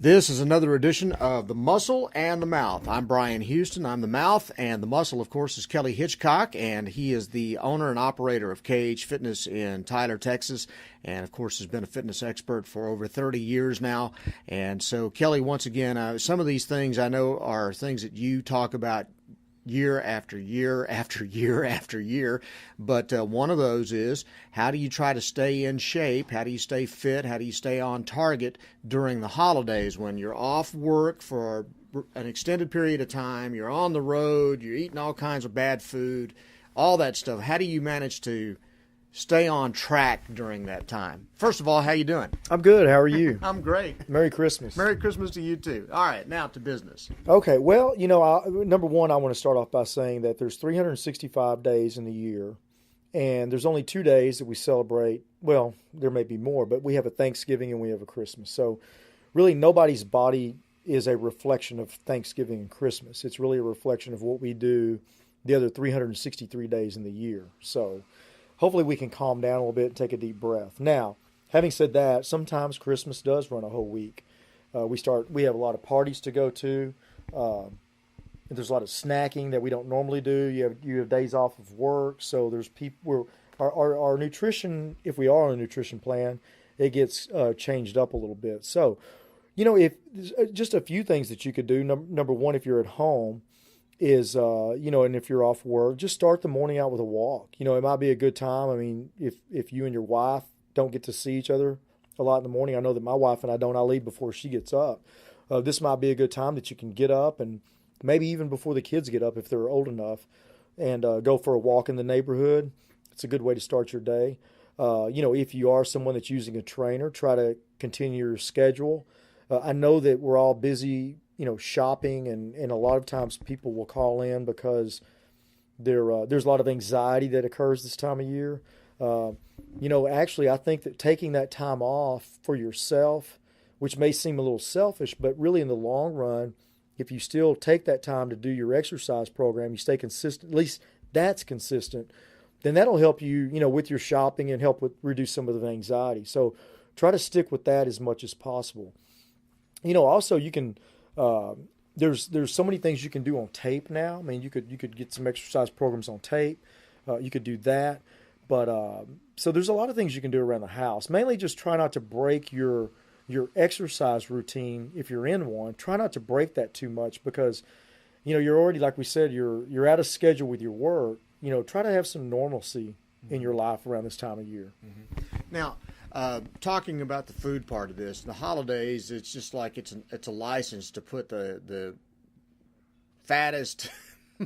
This is another edition of The Muscle and the Mouth. I'm Bryan Houston. I'm the mouth, and the muscle, of course, is Kelly Hitchcock, and he is the owner and operator of KH Fitness in Tyler, Texas, and, of course, has been a fitness expert for over 30 years now. And so, Kelly, once again, some of these things I know are things that you talk about year after year after year after year. But one of those is, how do you try to stay in shape? How do you stay fit? How do you stay on target during the holidays when you're off work for an extended period of time, you're on the road, you're eating all kinds of bad food, all that stuff? How do you manage to stay on track during that time? First of all, how you doing? I'm good. How are you? I'm great. Merry Christmas. Merry Christmas to you too. All right, now to business. Okay, well, number one, I want to start off by saying that there's 365 days in the year, and there's only 2 days that we celebrate. Well, there may be more, but we have a Thanksgiving and we have a Christmas. So really nobody's body is a reflection of Thanksgiving and Christmas. It's really a reflection of what we do the other 363 days in the year. So hopefully we can calm down a little bit and take a deep breath. Now, having said that, sometimes Christmas does run a whole week. We have a lot of parties to go to. There's a lot of snacking that we don't normally do. You have days off of work, so there's people. Our nutrition, if we are on a nutrition plan, it gets changed up a little bit. So, if just a few things that you could do. Number one, if you're at home, is and if you're off work, just start the morning out with a walk. It might be a good time. I mean, if you and your wife don't get to see each other a lot in the morning, I know that my wife and I don't. I leave before she gets up. This might be a good time that you can get up, and maybe even before the kids get up if they're old enough, and go for a walk in the neighborhood. It's a good way to start your day. If you are someone that's using a trainer, try to continue your schedule. I know that we're all busy shopping, and a lot of times people will call in because there's a lot of anxiety that occurs this time of year. Actually, I think that taking that time off for yourself, which may seem a little selfish, but really in the long run, if you still take that time to do your exercise program, you stay consistent, at least that's consistent, then that'll help you, with your shopping and help with reduce some of the anxiety. So try to stick with that as much as possible. Also you can, there's so many things you can do on tape now. I mean, you could get some exercise programs on tape. You could do that. But so there's a lot of things you can do around the house. Mainly just try not to break your exercise routine if you're in one. Try not to break that too much because, you're already, like we said, you're out of schedule with your work. Try to have some normalcy in your life around this time of year. Mm-hmm. Now, talking about the food part of this, the holidays, it's just like it's a license to put the fattest,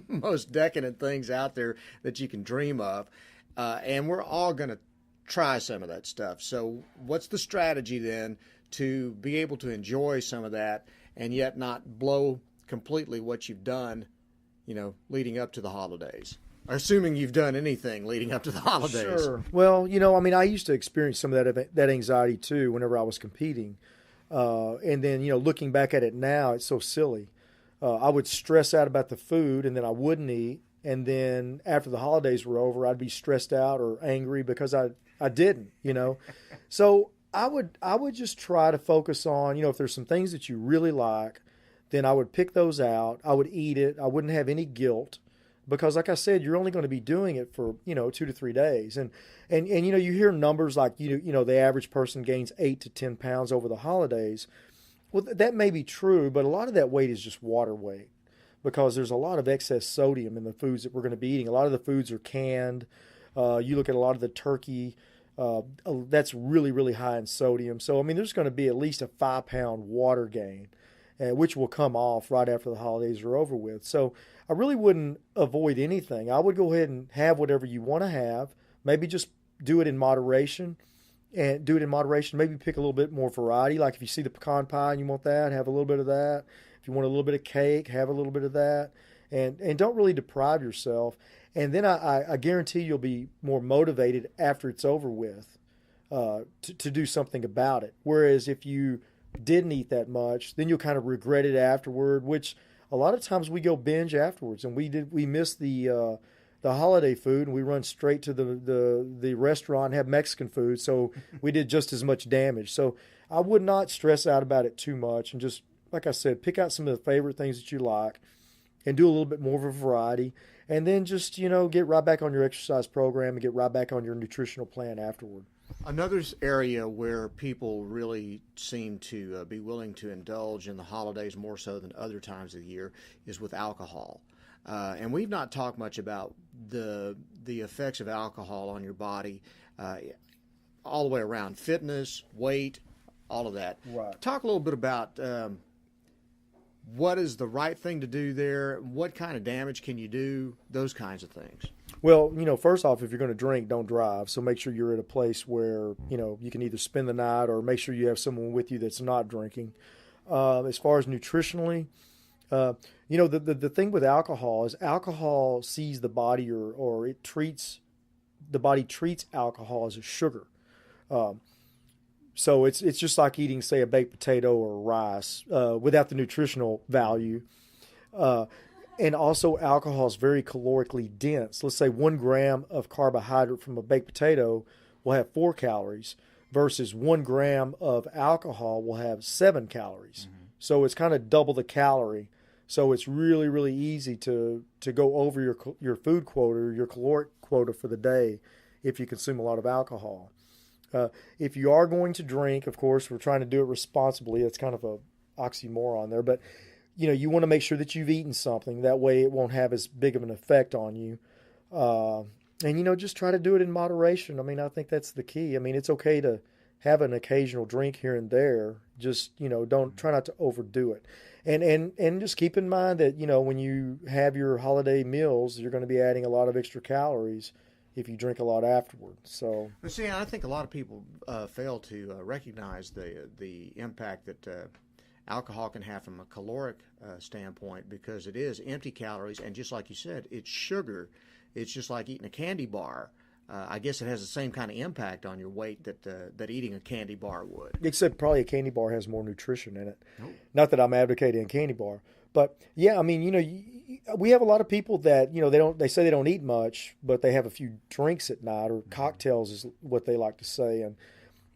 most decadent things out there that you can dream of, and we're all going to try some of that stuff. So what's the strategy then to be able to enjoy some of that and yet not blow completely what you've done, leading up to the holidays? Assuming you've done anything leading up to the holidays. Sure. Well, I used to experience some of that anxiety too whenever I was competing. And then, looking back at it now, it's so silly. I would stress out about the food and then I wouldn't eat. And then after the holidays were over, I'd be stressed out or angry because I didn't, So I would just try to focus on, if there's some things that you really like, then I would pick those out. I would eat it. I wouldn't have any guilt. Because like I said, you're only going to be doing it for, 2 to 3 days. And you hear numbers like, the average person gains 8 to 10 pounds over the holidays. Well, that may be true, but a lot of that weight is just water weight because there's a lot of excess sodium in the foods that we're going to be eating. A lot of the foods are canned. You look at a lot of the turkey, that's really, really high in sodium. So, there's going to be at least a 5-pound water gain, which will come off right after the holidays are over with. So I really wouldn't avoid anything. I would go ahead and have whatever you want to have. Maybe just do it in moderation. Maybe pick a little bit more variety. Like if you see the pecan pie and you want that, have a little bit of that. If you want a little bit of cake, have a little bit of that. And don't really deprive yourself. And then I guarantee you'll be more motivated after it's over with to do something about it. Whereas if you didn't eat that much, then you'll kind of regret it afterward, which a lot of times we go binge afterwards, and we miss the the holiday food, and we run straight to the restaurant and have Mexican food. So we did just as much damage. So I would not stress out about it too much, and just, like I said, pick out some of the favorite things that you like and do a little bit more of a variety. And then just, get right back on your exercise program and get right back on your nutritional plan afterward. Another area where people really seem to be willing to indulge in the holidays more so than other times of the year is with alcohol. And we've not talked much about the effects of alcohol on your body all the way around, fitness, weight, all of that. Right. Talk a little bit about what is the right thing to do there, what kind of damage can you do, those kinds of things. Well, first off, if you're going to drink, don't drive. So make sure you're at a place where, you can either spend the night or make sure you have someone with you that's not drinking. As far as nutritionally, the thing with alcohol is alcohol sees the body or the body treats alcohol as a sugar. So it's just like eating, say, a baked potato or rice without the nutritional value. And also, alcohol is very calorically dense. Let's say 1 gram of carbohydrate from a baked potato will have 4 calories versus 1 gram of alcohol will have 7 calories. Mm-hmm. So it's kind of double the calorie. So it's really, really easy to go over your food quota, your caloric quota for the day if you consume a lot of alcohol. If you are going to drink, of course, we're trying to do it responsibly. It's kind of a oxymoron there, but you want to make sure that you've eaten something. That way it won't have as big of an effect on you. And, just try to do it in moderation. I mean, I think that's the key. I mean, it's okay to have an occasional drink here and there. Just, don't try not to overdo it. And just keep in mind that, when you have your holiday meals, you're going to be adding a lot of extra calories if you drink a lot afterward. So, but see, I think a lot of people fail to recognize the impact that alcohol can have from a caloric standpoint, because it is empty calories, and just like you said, it's sugar. It's just like eating a candy bar. I guess it has the same kind of impact on your weight that eating a candy bar would. Except probably a candy bar has more nutrition in it. Nope. Not that I'm advocating a candy bar, but yeah, I mean, we have a lot of people that they say they don't eat much, but they have a few drinks at night, or cocktails is what they like to say, and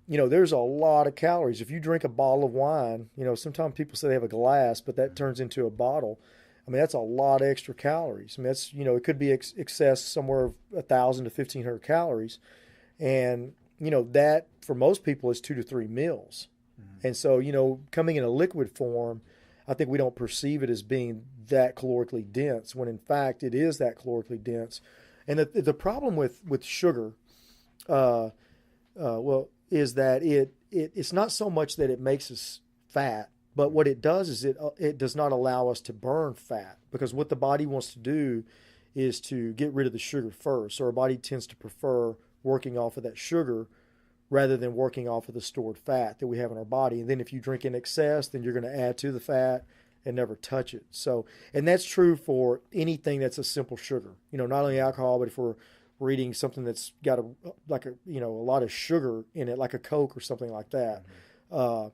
there's a lot of calories. If you drink a bottle of wine, sometimes people say they have a glass, but that turns into a bottle. I mean, that's a lot of extra calories. I mean, that's, it could be excess somewhere of 1,000 to 1,500 calories. And, that for most people is 2 to 3 meals. Mm-hmm. And so, coming in a liquid form, I think we don't perceive it as being that calorically dense, when in fact it is that calorically dense. And the problem with sugar, is that it's not so much that it makes us fat, but what it does is it does not allow us to burn fat, because what the body wants to do is to get rid of the sugar first. So our body tends to prefer working off of that sugar rather than working off of the stored fat that we have in our body. And then if you drink in excess, then you're going to add to the fat and never touch it. So, and that's true for anything that's a simple sugar. Not only alcohol, but if we're eating something that's got a lot of sugar in it, like a Coke or something like that. Mm-hmm.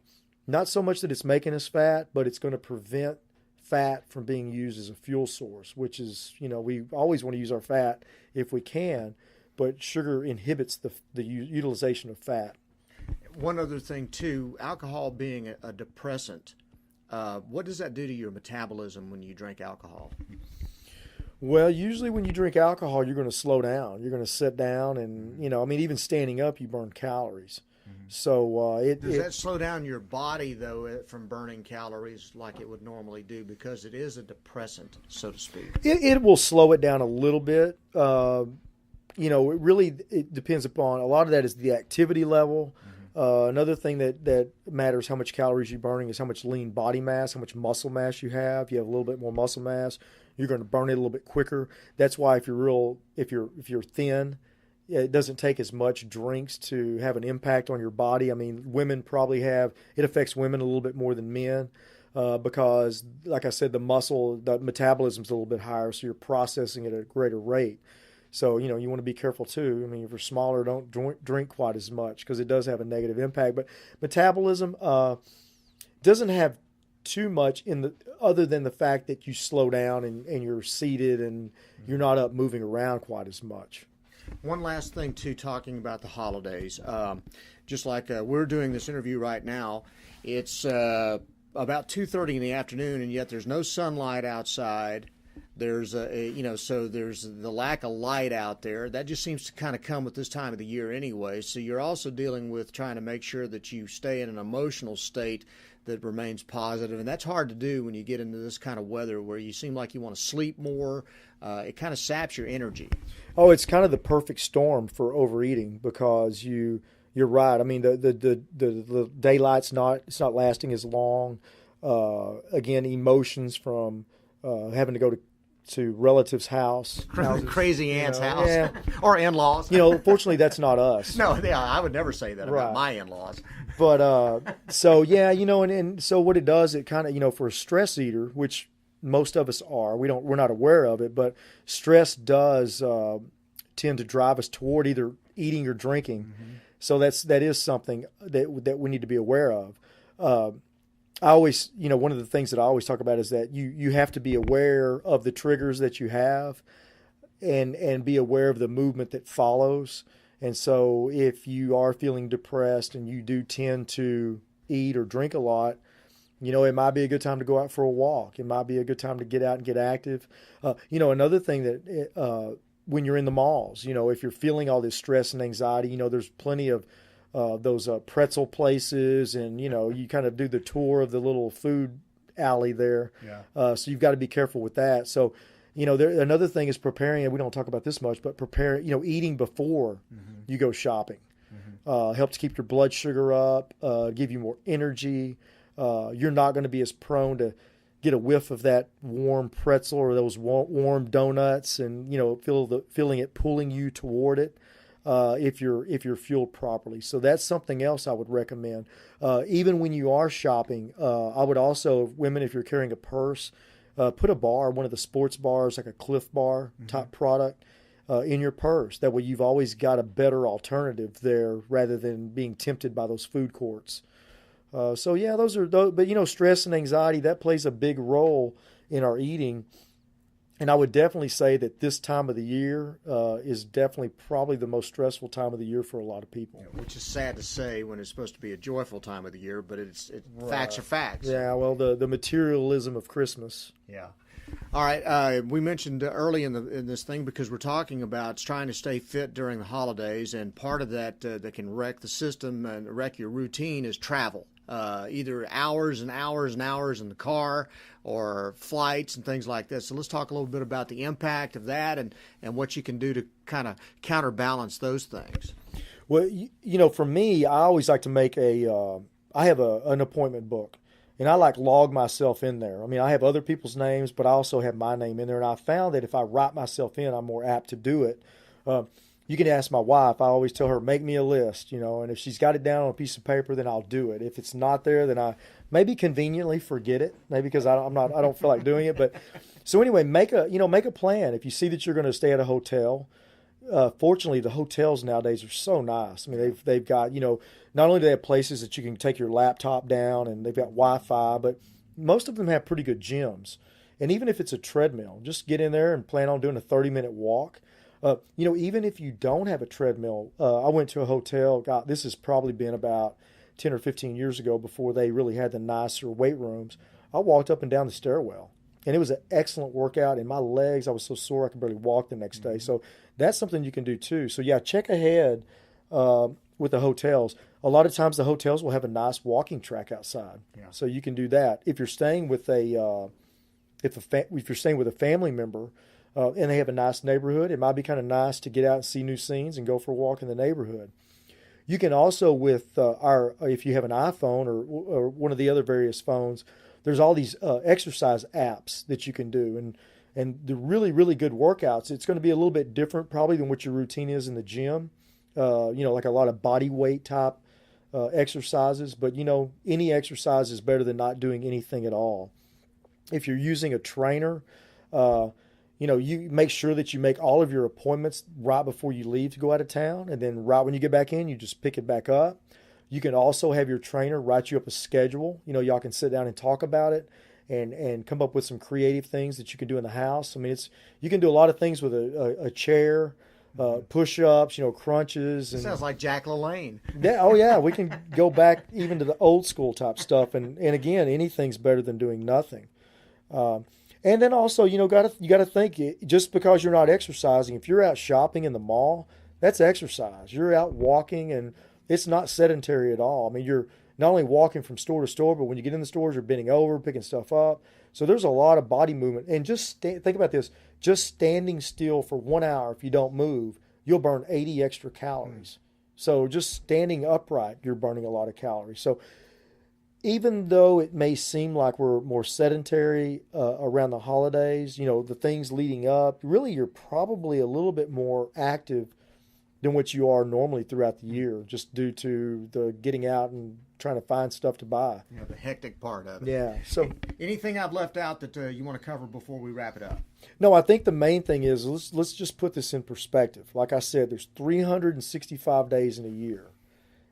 Not so much that it's making us fat, but it's going to prevent fat from being used as a fuel source, which is, we always want to use our fat if we can, but sugar inhibits the utilization of fat. One other thing too, alcohol being a depressant, what does that do to your metabolism when you drink alcohol? Well, usually when you drink alcohol, you're going to slow down. You're going to sit down, and even standing up, you burn calories. Mm-hmm. So does that slow down your body though from burning calories like it would normally do, because it is a depressant, so to speak? It will slow it down a little bit. It depends upon, a lot of that is the activity level. Mm-hmm. Another thing that matters how much calories you're burning is how much lean body mass, how much muscle mass you have. If you have a little bit more muscle mass, you're going to burn it a little bit quicker. That's why if you're thin, it doesn't take as much drinks to have an impact on your body. I mean, women probably it affects women a little bit more than men because, like I said, the metabolism's a little bit higher, so you're processing at a greater rate. So, you want to be careful too. I mean, if you're smaller, don't drink quite as much, because it does have a negative impact. But metabolism doesn't have too much in the other than the fact that you slow down and you're seated and you're not up moving around quite as much. One last thing, too, talking about the holidays. Just like we're doing this interview right now, it's about 2:30 in the afternoon, and yet there's no sunlight outside. There's so there's the lack of light out there. That just seems to kind of come with this time of the year anyway. So you're also dealing with trying to make sure that you stay in an emotional state that remains positive, and that's hard to do when you get into this kind of weather where you seem like you want to sleep more. It kind of saps your energy. Oh, it's kind of the perfect storm for overeating because you're right. I mean, the daylight's it's not lasting as long. Again, emotions from having to go to relatives' houses, crazy aunt's house, yeah. Or in-laws. Fortunately, that's not us. No, yeah, I would never say that Right. about my in-laws. But so yeah, and so what it does, it kind of for a stress eater, which most of us are, we're not aware of it, but stress does tend to drive us toward either eating or drinking. Mm-hmm. So that is something that we need to be aware of. I always, one of the things that I always talk about is that you have to be aware of the triggers that you have and be aware of the movement that follows. And so if you are feeling depressed and you do tend to eat or drink a lot, it might be a good time to go out for a walk. It might be a good time to get out and get active. Another thing that when you're in the malls, if you're feeling all this stress and anxiety, there's plenty of those pretzel places, and you kind of do the tour of the little food alley there. Yeah. So you've got to be careful with that. So, another thing is preparing, and we don't talk about this much, but eating before you go shopping helps keep your blood sugar up, give you more energy. You're not going to be as prone to get a whiff of that warm pretzel or those warm donuts, and feeling it pulling you toward it. If you're fueled properly. So that's something else I would recommend. Even when you are shopping, I would also, women, if you're carrying a purse, put a bar, one of the sports bars, like a Cliff Bar type product, in your purse. That way you've always got a better alternative there rather than being tempted by those food courts. So yeah, those are those, but stress and anxiety, that plays a big role in our eating. And I would definitely say that this time of the year is definitely probably the most stressful time of the year for a lot of people. Yeah, which is sad to say when it's supposed to be a joyful time of the year, but Right. Facts are facts. Yeah, well, the materialism of Christmas. Yeah. All right. We mentioned early in this thing, because we're talking about trying to stay fit during the holidays, and part of that that can wreck the system and wreck your routine is travel. Either hours and hours and hours in the car or flights and things like this. So let's talk a little bit about the impact of that and what you can do to kind of counterbalance those things. Well, for me, I always like to make I have an appointment book, and I log myself in there. I mean, I have other people's names, but I also have my name in there, and I found that if I write myself in, I'm more apt to do it. You can ask my wife. I always tell her, make me a list, and if she's got it down on a piece of paper, then I'll do it. If it's not there, then I maybe conveniently forget it, maybe because I don't feel like doing it. But so anyway, make a plan. If you see that you're going to stay at a hotel, fortunately, the hotels nowadays are so nice. I mean, they've got, not only do they have places that you can take your laptop down, and they've got Wi-Fi, but most of them have pretty good gyms. And even if it's a treadmill, just get in there and plan on doing a 30-minute walk. Even if you don't have a treadmill, I went to a hotel. God, this has probably been about 10 or 15 years ago, before they really had the nicer weight rooms. I walked up and down the stairwell, and it was an excellent workout. And my legs, I was so sore I could barely walk the next day. So that's something you can do too. So yeah, check ahead with the hotels. A lot of times the hotels will have a nice walking track outside, so you can do that. If you're staying with if you're staying with a family member. And they have a nice neighborhood, it might be kind of nice to get out and see new scenes and go for a walk in the neighborhood. You can also, with if you have an iPhone or one of the other various phones, there's all these exercise apps that you can do, and the really, really good workouts. It's going to be a little bit different probably than what your routine is in the gym. Like a lot of body weight type exercises, but any exercise is better than not doing anything at all. If you're using a trainer, you make sure that you make all of your appointments right before you leave to go out of town, and then right when you get back in, you just pick it back up. You can also have your trainer write you up a schedule. Y'all can sit down and talk about it and come up with some creative things that you can do in the house. I mean, you can do a lot of things with a chair, push-ups, crunches. And sounds like Jack LaLanne. Yeah, oh yeah, we can go back even to the old school type stuff. And again, anything's better than doing nothing. And then also, you got to think, just because you're not exercising, if you're out shopping in the mall, that's exercise. You're out walking, and it's not sedentary at all. I mean, you're not only walking from store to store, but when you get in the stores, you're bending over, picking stuff up. So there's a lot of body movement. And just think about this. Just standing still for 1 hour, if you don't move, you'll burn 80 extra calories. So just standing upright, you're burning a lot of calories. So even though it may seem like we're more sedentary around the holidays, the things leading up, really you're probably a little bit more active than what you are normally throughout the year, just due to the getting out and trying to find stuff to buy. The hectic part of it. Yeah. So anything I've left out that you want to cover before we wrap it up? No, I think the main thing is let's just put this in perspective. Like I said, there's 365 days in a year.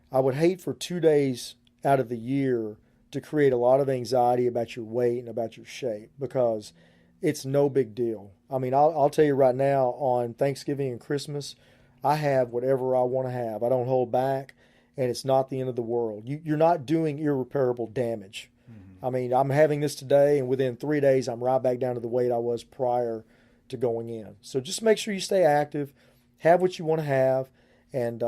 I would hate for 2 days out of the year to create a lot of anxiety about your weight and about your shape, because it's no big deal. I mean, I'll tell you right now, on Thanksgiving and Christmas, I have whatever I want to have. I don't hold back, and it's not the end of the world. You're not doing irreparable damage. Mm-hmm. I mean, I'm having this today, and within 3 days, I'm right back down to the weight I was prior to going in. So just make sure you stay active, have what you want to have, and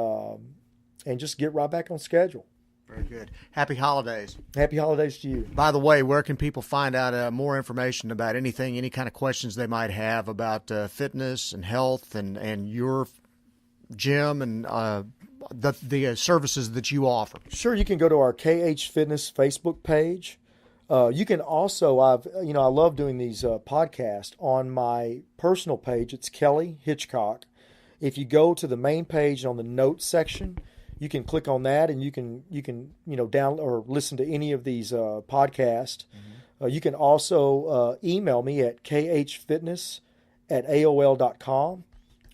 just get right back on schedule. Very good. Happy holidays. Happy holidays to you. By the way, where can people find out more information about anything, any kind of questions they might have about fitness and health and your gym and the services that you offer? Sure, you can go to our KH Fitness Facebook page. You can also, I love doing these podcasts on my personal page. It's Kelly Hitchcock. If you go to the main page on the notes section, you can click on that, and you can download or listen to any of these podcasts. Mm-hmm. You can also email me at khfitness@aol.com,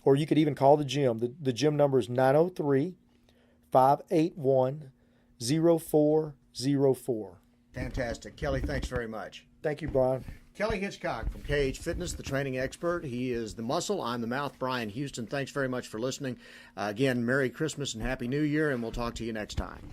or you could even call the gym. The gym number is 903-581-0404. Fantastic. Kelly, thanks very much. Thank you, Bryan. Kelly Hitchcock from KH Fitness, the training expert. He is the muscle. I'm the mouth. Bryan Houston, thanks very much for listening. Again, Merry Christmas and Happy New Year, and we'll talk to you next time.